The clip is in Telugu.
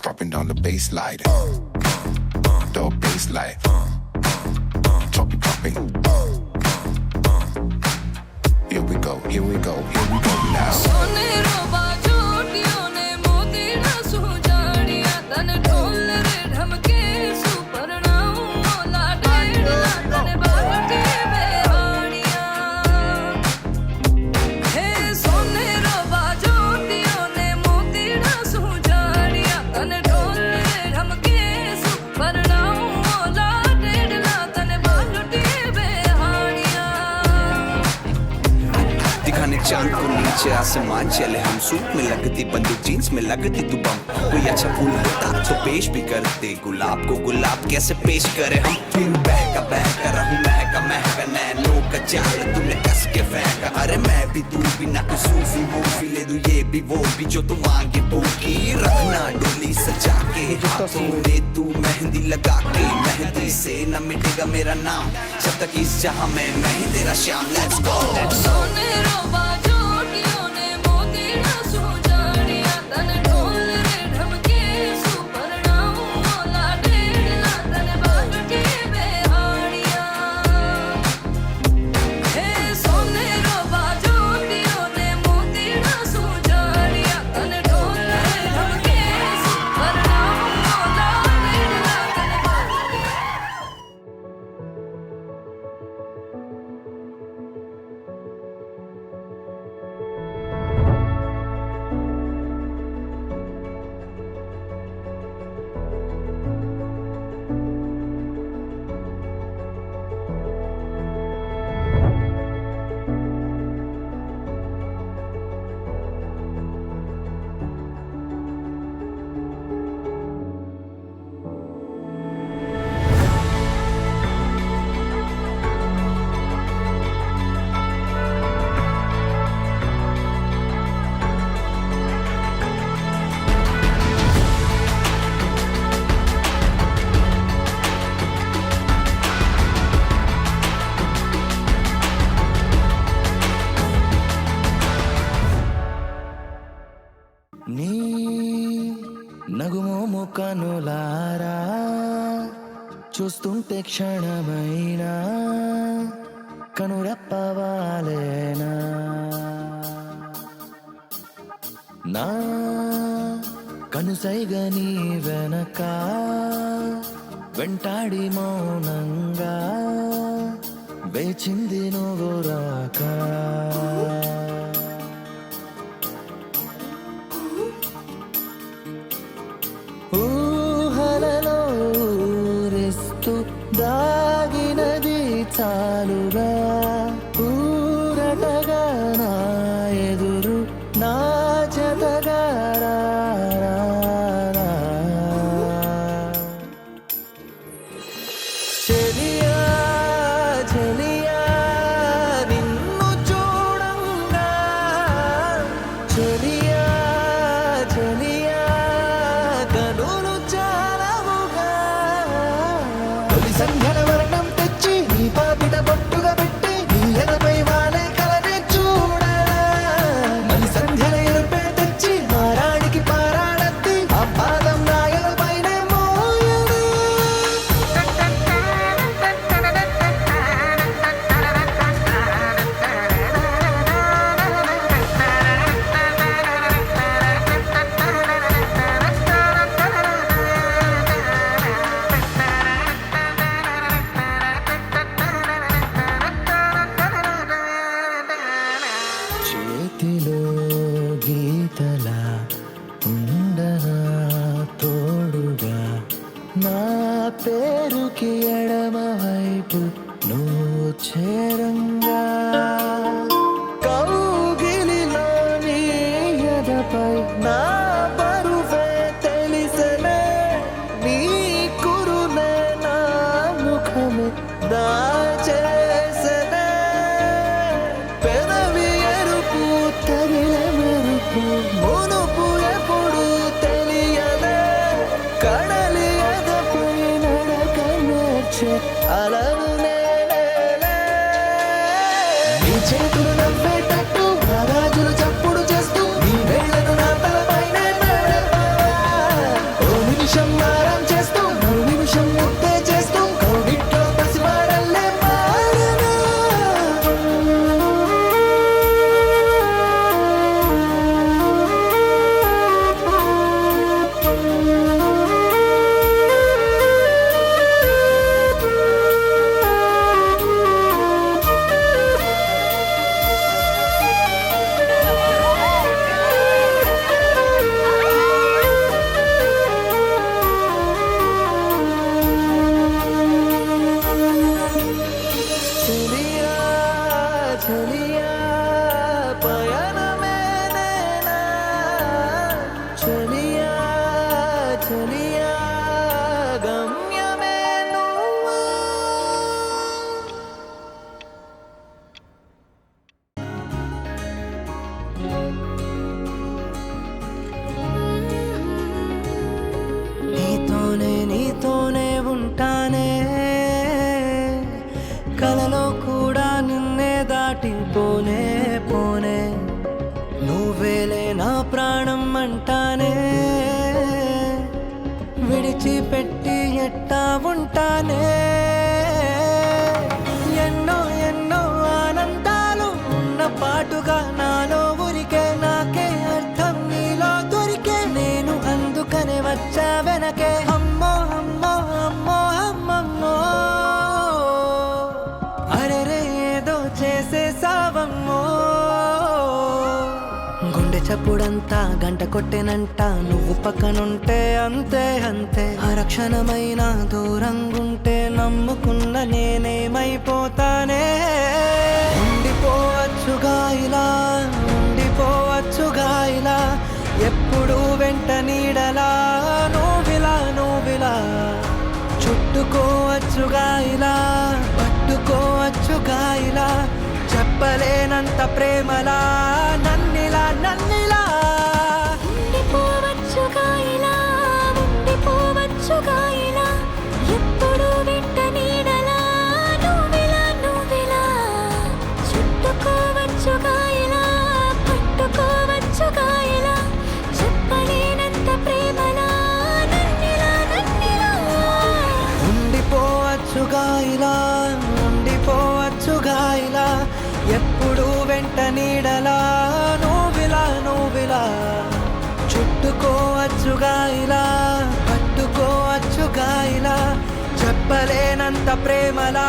dropping down the bass line. The bass line. Dropping. Here we go now. चांद को नीचे आसमान चले हम सूट में लगती बंदूक जीन्स में लगती तू बम कोई अच्छा फूल होता तो पेश भी करते गुलाब को गुलाब कैसे पेश करे हम फिर बहका रहूं महका नैनो का जाल तूने कस के फेंका अरे मैं भी तू भी ना कोई सूफी वूफी ले दूं ये भी वो भी जो तू मांगे भूखी रखना डोली सजा के हाथों में तू मेहंदी लगा के मेहंदी से न मिटेगा मेरा नाम जब तक इस जहां में मैं ही तेरा श्याम लेट्स गो నగుమోము కనులారా చూస్తుంటే క్షణమైనా కనురెప్పవాలేనా నా కనుసైగ నీ వెనక వెంటాడి మౌనంగా వేచింది నువ్వు రాక ఊహలలో ఊరిస్తూ దాగినది చాలుగా ఊరటగా నా ఎదురు నా జతగా చెలియా చెలియా నిన్ను చూడంగా చెలియా చెలియా కనులు చాలవుగా తొలి సంధ్యల వర్ణం తెచ్చి నీ పాపిట బొట్టుగా పెట్టి నీ ఎదపై వాలే కలనే చూడా మలి సంధ్యల ఎరుపే తెచ్చి మారాడికి పారాడత్తి ఆ పాదం నా ఎదపైనే మోయడు చేతిలో గీతలా ఉండనా తోడుగా నా పేరుకి ఎడమ వైపు నువ్వు చేరంగా కౌగిలిలో నీ ఎదపై నా పరువే తెలిసనే నీ కురులే నా ముఖమే దాచేసనే పెదవి ఎరుపు తగిలే మెరుపు మునుపు ఎప్పుడు తెలియదే కడలి ఎదపై నడక నేర్చే అలలు నేనే నీ చేతులు నవ్వేటట్టు నా రాజులు చప్పుడు చేస్తూ నీ వేళ్లను నా తలపైనే నడపా ఓ చెలియా గమ్యమే నువ్వా నీతోనే ఉంటానే కలలో కూడా నిన్నే దాటిపోనే పోనే నువ్వేలే నా ప్రాణం అంటానే విడిచిపెట్టి ఎట్టా ఉంటానే ఎన్నో ఎన్నో ఆనందాలు ఉన్న పాటుగా నాలో ఊరికే నాకే అర్థం నీలో దొరికే నేను అందుకనే వచ్చా వెనకే అమ్మో అమ్మో అమ్మో అమ్మమ్మో అరెరే ఏదో చేసేసావమ్మో గుండె చప్పుడంతా గంట కొట్టెనంట నువ్వు పక్కనుంటే అంతే అంతే అరక్షణమైన దూరంగుంటే నమ్ముకున్న నేనేమైపోతానే ఉండిపోవచ్చుగా ఇలా ఎప్పుడు వెంట నీడలా నువ్విలా చుట్టుకోవచ్చుగా ఇలా పట్టుకోవచ్చుగా ఇలా చెప్పలేనంత ప్రేమలా నన్నిలా ఉండిపోవచ్చుగా ఇలా ఎప్పుడు వెంట నీడలా నువ్విలా చుట్టుకోవచ్చుగా ఇలా పట్టుకోవచ్చుగా ఇలా చెప్పలేనంత ప్రేమలా నన్నిలా ఉండిపోవచ్చుగా ఇలా ఎప్పుడు వెంట నీడలా నువ్విలా చుట్టుకోవచ్చుగా ఇలా పట్టుకోవచ్చుగా ఇలా చెప్పలేనంత ప్రేమలా